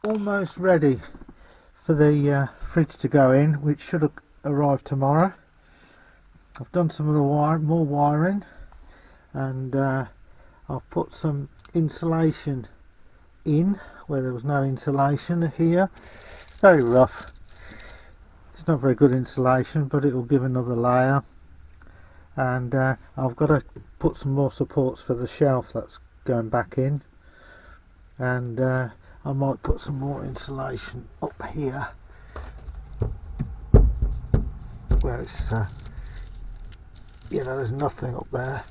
almost ready for the fridge to go in, which should arrive tomorrow. I've done some of the more wiring, and I've put some insulation in where there was no insulation here. Very rough. It's not very good insulation, but it will give another layer. And I've got to put some more supports for the shelf that's going back in, and I might put some more insulation up here where it's you know, there's nothing up there,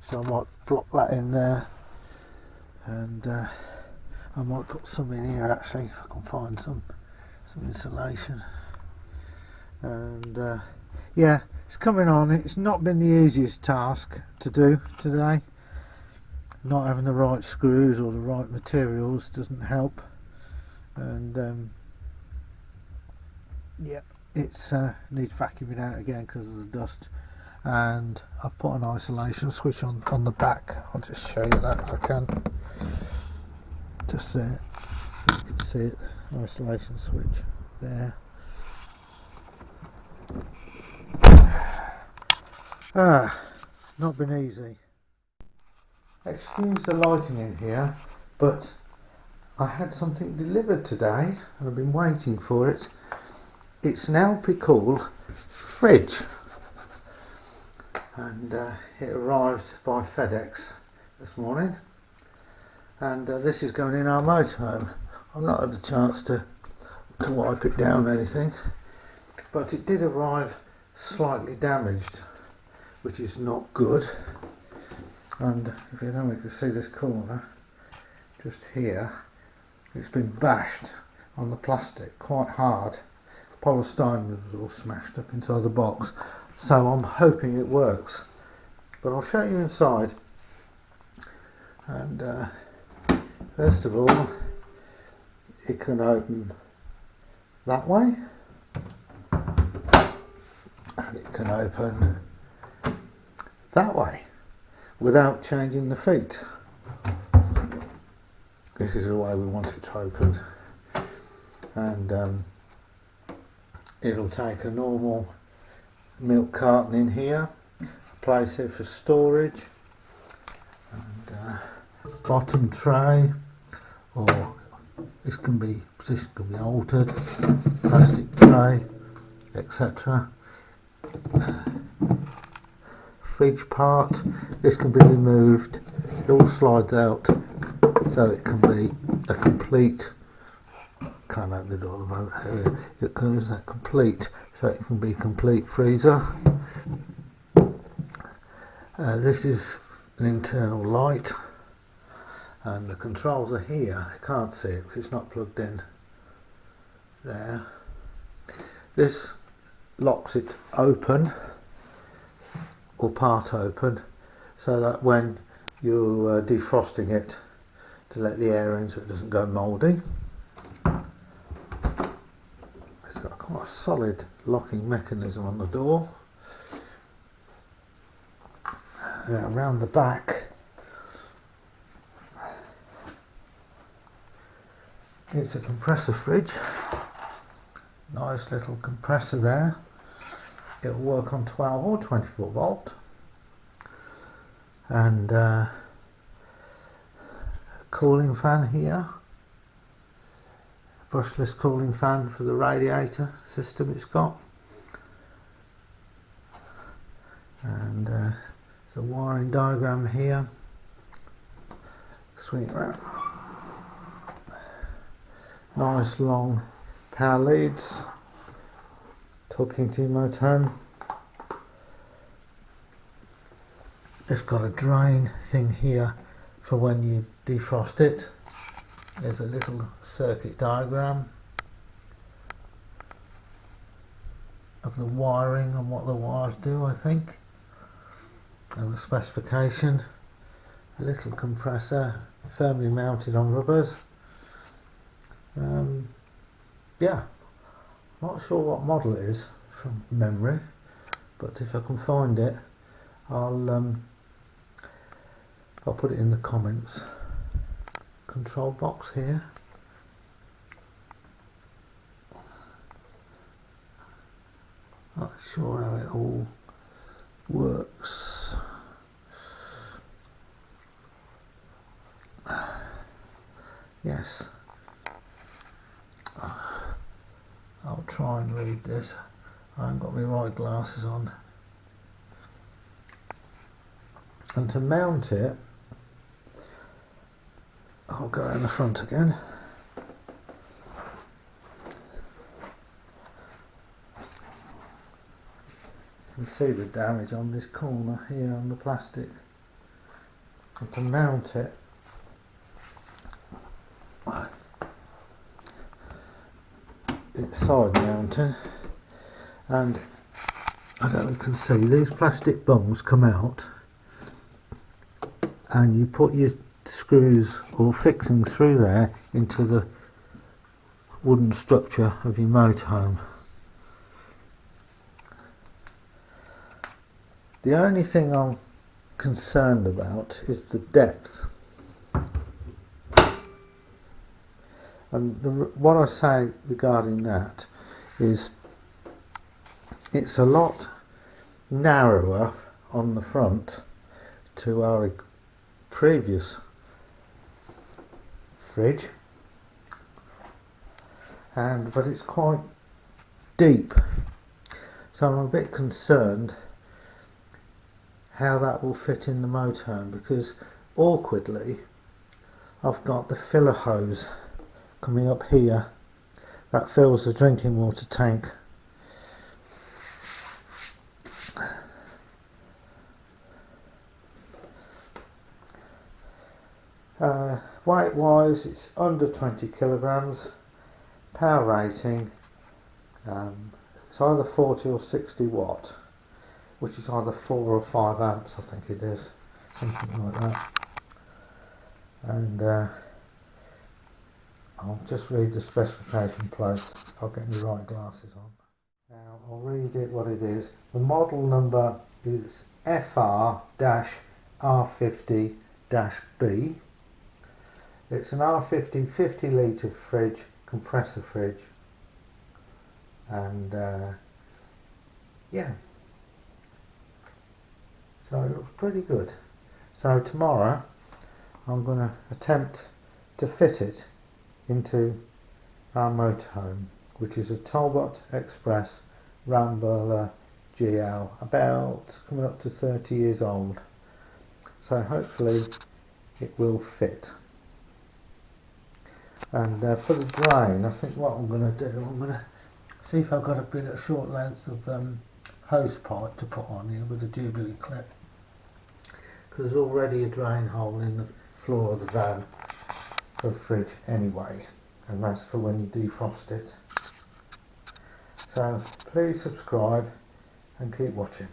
so I might block that in there, and I might put some in here actually, if I can find some insulation. And yeah, it's coming on. It's not been the easiest task to do today. Not having the right screws or the right materials doesn't help, and yeah, it's needs vacuuming out again because of the dust. And I've put an isolation switch on the back. I'll just show you that if I can. Just there, you can see it, isolation switch there. Not been easy. Excuse the lighting in here, but I had something delivered today and I've been waiting for it. It's an Alpicool fridge, and it arrived by FedEx this morning, and this is going in our motorhome. I've not had a chance to wipe it down or anything, but it did arrive slightly damaged, which is not good. And if you don't, you can see this corner just here, it's been bashed on the plastic quite hard. Polystyrene was all smashed up inside the box, so I'm hoping it works, but I'll show you inside. And first of all, it can open that way, and it can open that way without changing the feet. This is the way we want it to open, and it'll take a normal milk carton in here, a place here for storage, and bottom tray, or this can be, position can be altered, plastic tray, etc. Fridge part, this can be removed, it all slides out, so it can be a complete, can't open the door at the moment, it goes that complete, so it can be a complete freezer. This is an internal light, and the controls are here. I can't see it because it's not plugged in there. This locks it open, or part open, so that when you're defrosting it, to let the air in so it doesn't go mouldy. It's got quite a solid locking mechanism on the door. Now around the back, it's a compressor fridge. Nice little compressor there. It'll work on 12 or 24 volt, and cooling fan here, brushless cooling fan for the radiator system it's got, and there's a wiring diagram here. Swing it around. Nice long power leads, talking to your motorhome. It's got a drain thing here for when you defrost it. There's a little circuit diagram of the wiring and what the wires do, I think, and the specification. A little compressor firmly mounted on rubbers. Yeah, not sure what model it is from memory, but if I can find it, I'll put it in the comments. Control box here, Not sure how it all works. Yes, I'll try and read this. I haven't got my right glasses on. And to mount it, I'll go around the front again. You can see the damage on this corner here on the plastic. And to mount it, it's side mounted, and I don't know if you can see, these plastic bungs come out and you put your screws or fixings through there into the wooden structure of your motorhome. The only thing I'm concerned about is the depth. And what I say regarding that is it's a lot narrower on the front to our previous fridge, but it's quite deep, so I'm a bit concerned how that will fit in the motorhome, because awkwardly I've got the filler hose coming up here that fills the drinking water tank. Weight wise, it's under 20 kilograms. Power rating, it's either 40 or 60 watt, which is either 4 or 5 amps, I think it is, something like that. And I'll just read the specification place. I'll get my right glasses on. Now I'll read it what it is. The model number is FR-R50-B. It's an R50 50 litre fridge, compressor fridge, and yeah, so it looks pretty good. So tomorrow I'm going to attempt to fit it into our motorhome, which is a Talbot Express Rambler GL, about coming up to 30 years old. So hopefully it will fit. And for the drain, I think what I'm going to do, I'm going to see if I've got a bit of short length of hose pipe to put on here with a Jubilee clip, because there's already a drain hole in the floor of the van for the fridge anyway, and that's for when you defrost it. So please subscribe and keep watching.